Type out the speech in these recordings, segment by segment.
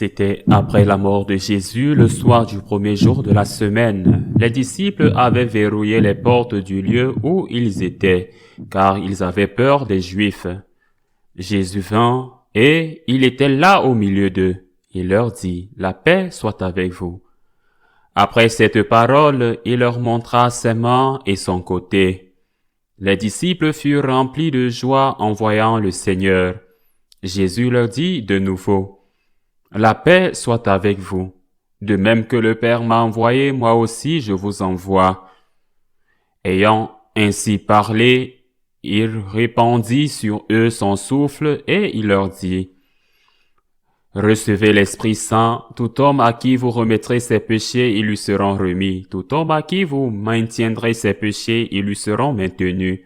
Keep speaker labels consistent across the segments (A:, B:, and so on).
A: C'était après la mort de Jésus, le soir du premier jour de la semaine. Les disciples avaient verrouillé les portes du lieu où ils étaient, car ils avaient peur des Juifs. Jésus vint, et il était là au milieu d'eux. Il leur dit, « La paix soit avec vous. » Après cette parole, il leur montra ses mains et son côté. Les disciples furent remplis de joie en voyant le Seigneur. Jésus leur dit de nouveau, « La paix soit avec vous. De même que le Père m'a envoyé, moi aussi je vous envoie. » Ayant ainsi parlé, il répandit sur eux son souffle et il leur dit, « Recevez l'Esprit Saint, tout homme à qui vous remettrez ses péchés, ils lui seront remis. Tout homme à qui vous maintiendrez ses péchés, ils lui seront maintenus. »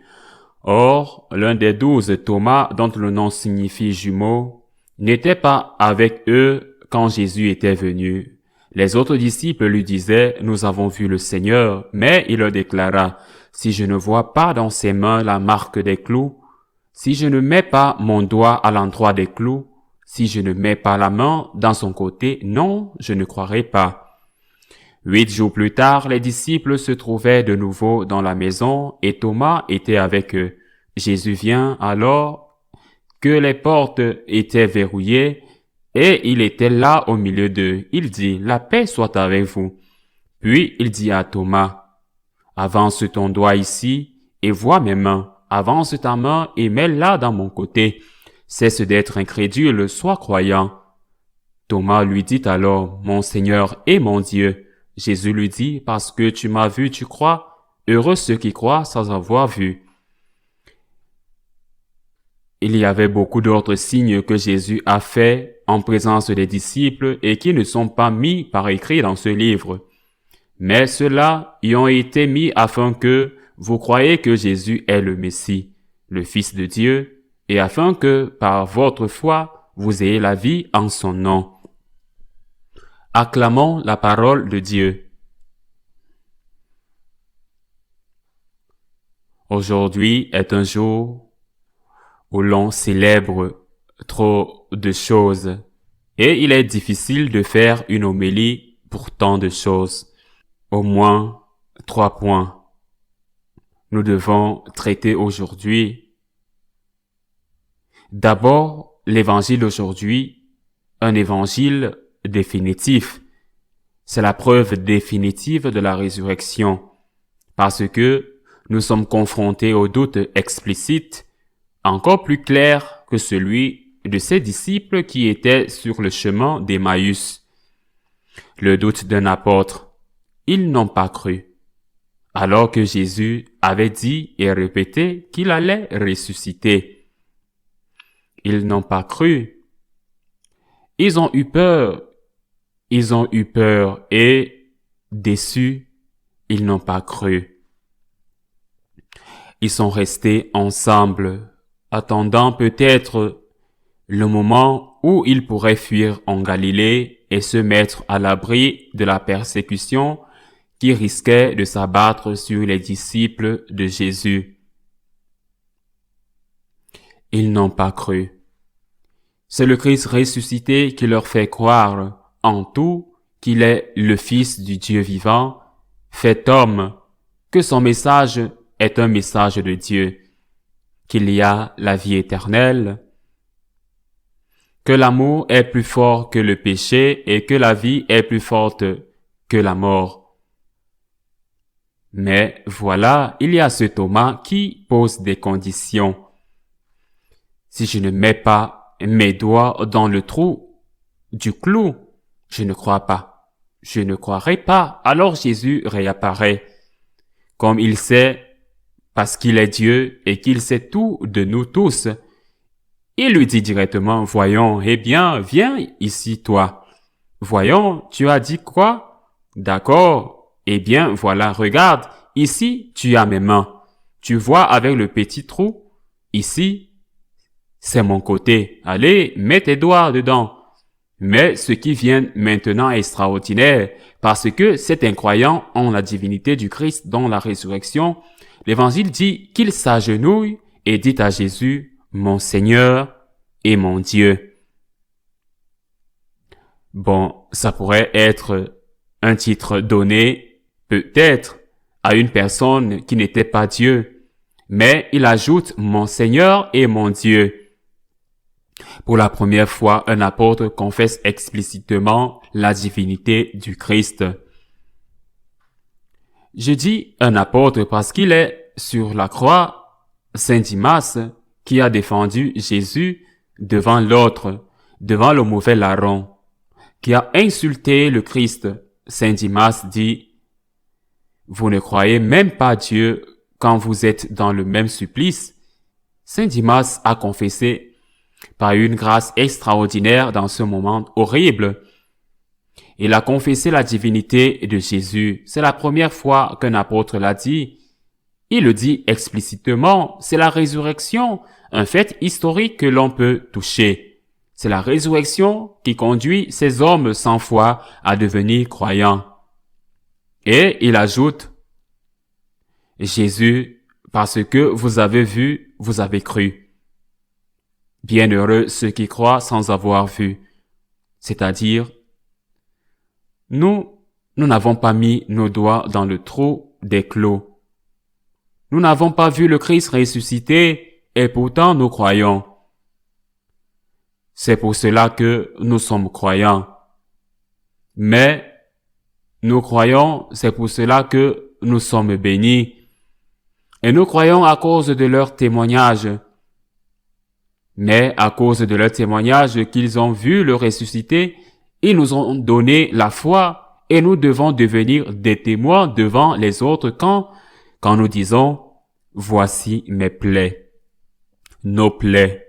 A: Or, l'un des 12, Thomas, dont le nom signifie jumeau, n'était pas avec eux quand Jésus était venu. Les autres disciples lui disaient, « Nous avons vu le Seigneur. » Mais il leur déclara, « Si je ne vois pas dans ses mains la marque des clous, si je ne mets pas mon doigt à l'endroit des clous, si je ne mets pas la main dans son côté, non, je ne croirai pas. » 8 jours plus tard, les disciples se trouvaient de nouveau dans la maison et Thomas était avec eux. Jésus vient alors que les portes étaient verrouillées et il était là au milieu d'eux. Il dit, « La paix soit avec vous. » Puis il dit à Thomas, « Avance ton doigt ici et vois mes mains. Avance ta main et mets-la dans mon côté. Cesse d'être incrédule, sois croyant. » Thomas lui dit alors, « Mon Seigneur et mon Dieu. » Jésus lui dit, « Parce que tu m'as vu, tu crois. Heureux ceux qui croient sans avoir vu. » Il y avait beaucoup d'autres signes que Jésus a faits en présence des disciples et qui ne sont pas mis par écrit dans ce livre. Mais ceux-là y ont été mis afin que vous croyiez que Jésus est le Messie, le Fils de Dieu, et afin que, par votre foi, vous ayez la vie en son nom. Acclamons la parole de Dieu. Aujourd'hui est un jour où l'on célèbre trop de choses et il est difficile de faire une homélie pour tant de choses. Au moins 3 points. Nous devons traiter aujourd'hui. D'abord, l'évangile d'aujourd'hui, un évangile définitif. C'est la preuve définitive de la résurrection, parce que nous sommes confrontés au doute explicite, encore plus clair que celui de ses disciples qui étaient sur le chemin d'Emmaüs. Le doute d'un apôtre, ils n'ont pas cru, alors que Jésus avait dit et répété qu'il allait ressusciter. Ils n'ont pas cru. Ils ont eu peur et déçus, ils n'ont pas cru. Ils sont restés ensemble, attendant peut-être le moment où ils pourraient fuir en Galilée et se mettre à l'abri de la persécution qui risquait de s'abattre sur les disciples de Jésus. Ils n'ont pas cru. C'est le Christ ressuscité qui leur fait croire en tout qu'il est le Fils du Dieu vivant, fait homme, que son message est un message de Dieu, qu'il y a la vie éternelle, que l'amour est plus fort que le péché et que la vie est plus forte que la mort. Mais voilà, il y a ce Thomas qui pose des conditions. Si je ne mets pas mes doigts dans le trou du clou, je ne crois pas. Je ne croirai pas. Alors Jésus réapparaît. Comme il sait, parce qu'il est Dieu et qu'il sait tout de nous tous, il lui dit directement, « Voyons, eh bien, viens ici, toi. Voyons, tu as dit quoi? D'accord. Eh bien, voilà, regarde, ici, tu as mes mains. Tu vois avec le petit trou? Ici, c'est mon côté. Allez, mets tes doigts dedans. » Mais ce qui vient maintenant est extraordinaire, parce que cet incroyant en la divinité du Christ dans la résurrection, l'Évangile dit qu'il s'agenouille et dit à Jésus, « Mon Seigneur et mon Dieu. » Bon, ça pourrait être un titre donné, peut-être, à une personne qui n'était pas Dieu. Mais il ajoute « mon Seigneur et mon Dieu ». Pour la première fois, un apôtre confesse explicitement la divinité du Christ. Je dis un apôtre parce qu'il est sur la croix, Saint Dimas, qui a défendu Jésus devant l'autre, devant le mauvais larron, qui a insulté le Christ. Saint Dimas dit, « Vous ne croyez même pas Dieu quand vous êtes dans le même supplice. » Saint Dimas a confessé par une grâce extraordinaire dans ce moment horrible. Il a confessé la divinité de Jésus. C'est la première fois qu'un apôtre l'a dit. Il le dit explicitement. C'est la résurrection, un fait historique que l'on peut toucher. C'est la résurrection qui conduit ces hommes sans foi à devenir croyants. Et il ajoute, « Jésus, parce que vous avez vu, vous avez cru. Bienheureux ceux qui croient sans avoir vu. » C'est-à-dire, nous n'avons pas mis nos doigts dans le trou des clous. Nous n'avons pas vu le Christ ressuscité et pourtant nous croyons. C'est pour cela que nous sommes croyants. Mais nous croyons, c'est pour cela que nous sommes bénis. Et nous croyons à cause de leur témoignage. Mais à cause de leur témoignage qu'ils ont vu le ressuscité, ils nous ont donné la foi et nous devons devenir des témoins devant les autres quand nous disons « Voici mes plaies ». Nos plaies.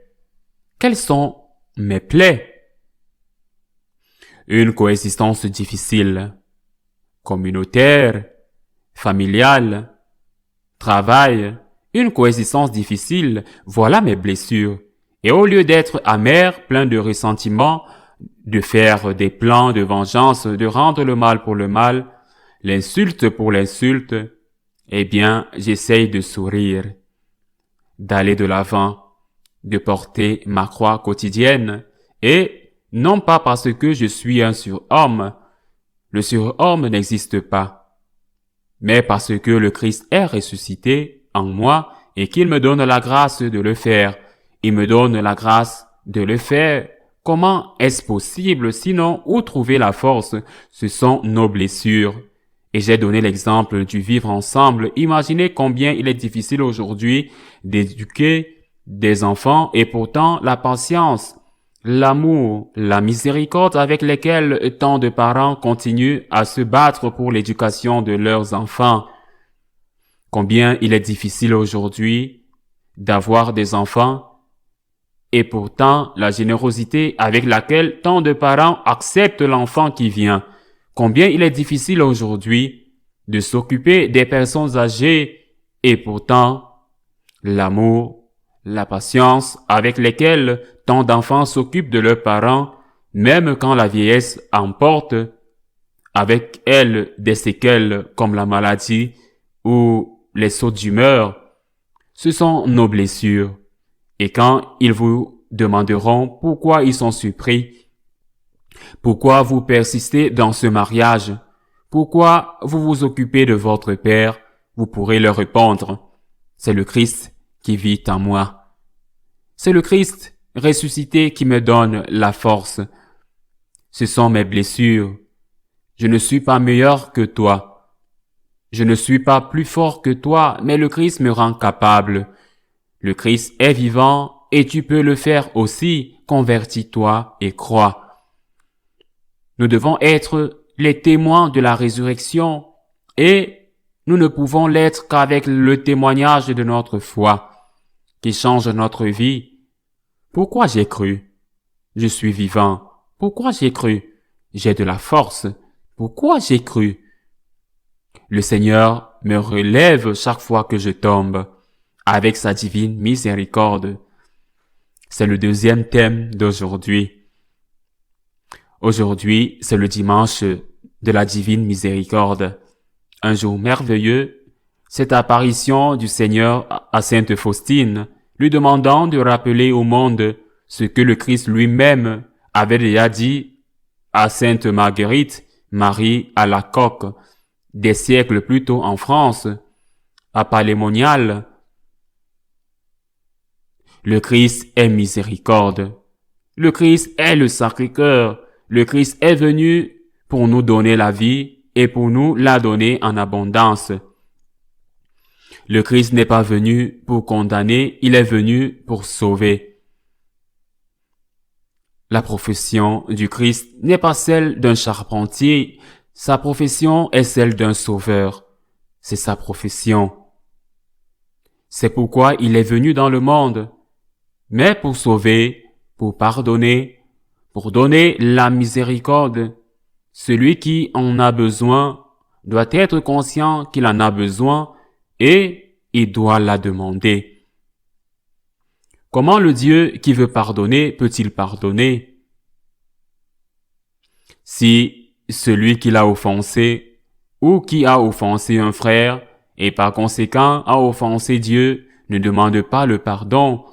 A: Quelles sont mes plaies? Une coexistence difficile, communautaire, familiale, travail, une coexistence difficile, voilà mes blessures. Et au lieu d'être amer, plein de ressentiment, de faire des plans de vengeance, de rendre le mal pour le mal, l'insulte pour l'insulte, eh bien, j'essaye de sourire, d'aller de l'avant, de porter ma croix quotidienne, et non pas parce que je suis un surhomme, le surhomme n'existe pas, mais parce que le Christ est ressuscité en moi et qu'il me donne la grâce de le faire. Il me donne la grâce de le faire. Comment est-ce possible? Sinon, où trouver la force? Ce sont nos blessures. Et j'ai donné l'exemple du vivre ensemble. Imaginez combien il est difficile aujourd'hui d'éduquer des enfants et pourtant la patience, l'amour, la miséricorde avec lesquels tant de parents continuent à se battre pour l'éducation de leurs enfants. Combien il est difficile aujourd'hui d'avoir des enfants et pourtant la générosité avec laquelle tant de parents acceptent l'enfant qui vient. Combien il est difficile aujourd'hui de s'occuper des personnes âgées et pourtant l'amour, la patience avec lesquelles tant d'enfants s'occupent de leurs parents, même quand la vieillesse emporte avec elle des séquelles comme la maladie ou les sauts d'humeur. Ce sont nos blessures. Et quand ils vous demanderont pourquoi ils sont surpris, pourquoi vous persistez dans ce mariage, pourquoi vous vous occupez de votre père, vous pourrez leur répondre, c'est le Christ qui vit en moi. C'est le Christ ressuscité qui me donne la force. Ce sont mes blessures. Je ne suis pas meilleur que toi. Je ne suis pas plus fort que toi, mais le Christ me rend capable. Le Christ est vivant et tu peux le faire aussi. Convertis-toi et crois. Nous devons être les témoins de la résurrection et nous ne pouvons l'être qu'avec le témoignage de notre foi qui change notre vie. Pourquoi j'ai cru? Je suis vivant. Pourquoi j'ai cru? J'ai de la force. Pourquoi j'ai cru? Le Seigneur me relève chaque fois que je tombe avec sa divine miséricorde. C'est le deuxième thème d'aujourd'hui. Aujourd'hui, c'est le dimanche de la divine miséricorde. Un jour merveilleux, cette apparition du Seigneur à Sainte Faustine, lui demandant de rappeler au monde ce que le Christ lui-même avait déjà dit à Sainte Marguerite, Marie Alacoque, des siècles plus tôt en France, à Palémonial. Le Christ est miséricorde. Le Christ est le Sacré-Cœur. Le Christ est venu pour nous donner la vie et pour nous la donner en abondance. Le Christ n'est pas venu pour condamner, il est venu pour sauver. La profession du Christ n'est pas celle d'un charpentier, sa profession est celle d'un sauveur. C'est sa profession. C'est pourquoi il est venu dans le monde, mais pour sauver, pour pardonner, pour donner la miséricorde. Celui qui en a besoin doit être conscient qu'il en a besoin et il doit la demander. Comment le Dieu qui veut pardonner peut-il pardonner? Si celui qui l'a offensé ou qui a offensé un frère et par conséquent a offensé Dieu ne demande pas le pardon,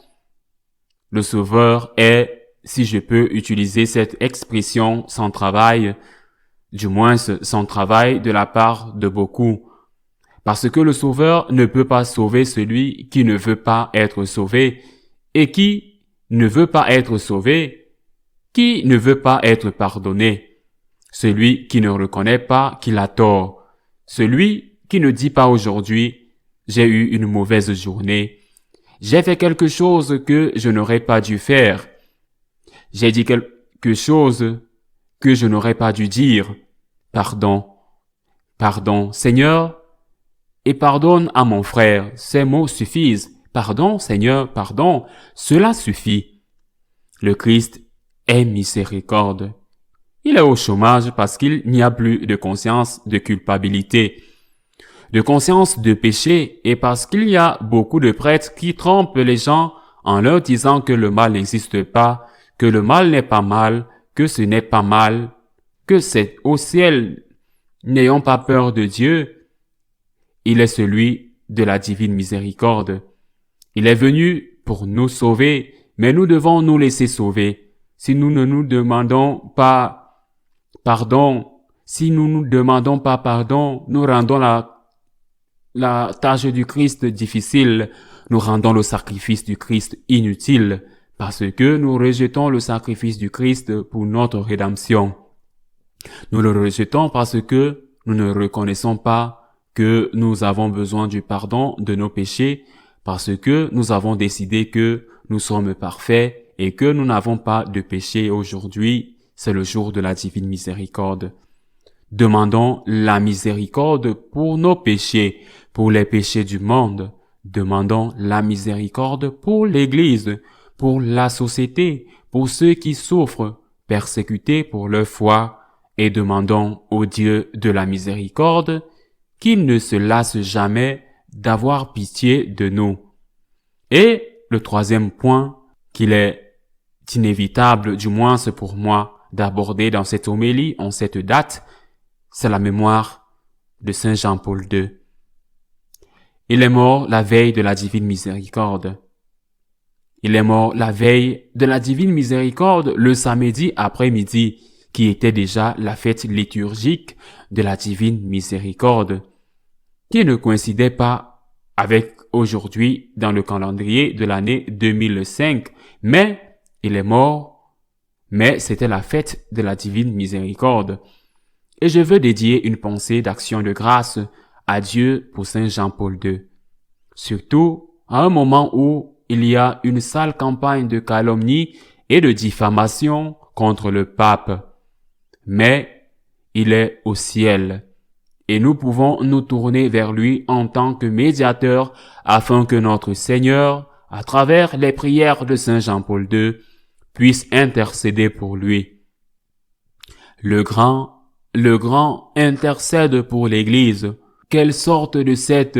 A: le Sauveur est, si je peux utiliser cette expression, sans travail, du moins sans travail de la part de beaucoup. Parce que le Sauveur ne peut pas sauver celui qui ne veut pas être sauvé. Et qui ne veut pas être sauvé, qui ne veut pas être pardonné. Celui qui ne reconnaît pas qu'il a tort. Celui qui ne dit pas aujourd'hui, j'ai eu une mauvaise journée. J'ai fait quelque chose que je n'aurais pas dû faire. J'ai dit quelque chose que je n'aurais pas dû dire. Pardon. Pardon, Seigneur, et pardonne à mon frère. Ces mots suffisent. Pardon, Seigneur, pardon. Cela suffit. Le Christ est miséricorde. Il est au chômage parce qu'il n'y a plus de conscience de culpabilité, de conscience de péché, et parce qu'il y a beaucoup de prêtres qui trompent les gens en leur disant que le mal n'existe pas, que le mal n'est pas mal, que ce n'est pas mal, que c'est au ciel. N'ayons pas peur de Dieu. Il est celui de la divine miséricorde. Il est venu pour nous sauver, mais nous devons nous laisser sauver. Si nous ne nous demandons pas pardon, nous rendons la tâche du Christ difficile, nous rendons le sacrifice du Christ inutile, parce que nous rejetons le sacrifice du Christ pour notre rédemption. Nous le rejetons parce que nous ne reconnaissons pas que nous avons besoin du pardon de nos péchés, parce que nous avons décidé que nous sommes parfaits et que nous n'avons pas de péché aujourd'hui. C'est le jour de la divine miséricorde. Demandons la miséricorde pour nos péchés, pour les péchés du monde. Demandons la miséricorde pour l'Église, pour la société, pour ceux qui souffrent, persécutés pour leur foi, et demandons au Dieu de la miséricorde qu'il ne se lasse jamais d'avoir pitié de nous. Et le troisième point qu'il est inévitable, du moins c'est pour moi, d'aborder dans cette homélie, en cette date, c'est la mémoire de Saint Jean-Paul II. Il est mort la veille de la divine miséricorde. Il est mort la veille de la divine miséricorde le samedi après-midi, qui était déjà la fête liturgique de la divine miséricorde, qui ne coïncidait pas avec aujourd'hui dans le calendrier de l'année 2005, mais il est mort, mais c'était la fête de la divine miséricorde. Et je veux dédier une pensée d'action de grâce à Dieu pour Saint Jean-Paul II. Surtout à un moment où il y a une sale campagne de calomnie et de diffamation contre le pape. Mais il est au ciel et nous pouvons nous tourner vers lui en tant que médiateur afin que notre Seigneur, à travers les prières de Saint Jean-Paul II, puisse intercéder pour lui. Le grand intercède pour l'Église. Quelle sorte de cette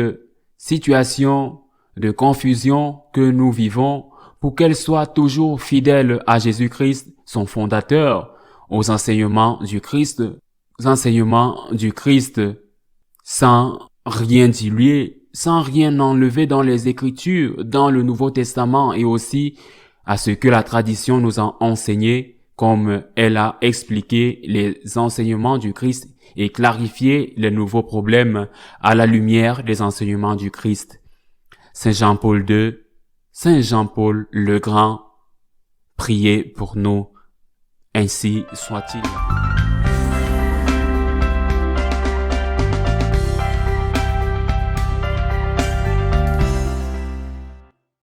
A: situation de confusion que nous vivons pour qu'elle soit toujours fidèle à Jésus-Christ, son fondateur, aux enseignements du Christ, sans rien diluer, sans rien enlever dans les Écritures, dans le Nouveau Testament et aussi à ce que la tradition nous a enseigné comme elle a expliqué les enseignements du Christ et clarifié les nouveaux problèmes à la lumière des enseignements du Christ. Saint Jean-Paul II, Saint Jean-Paul le Grand, priez pour nous, ainsi soit-il.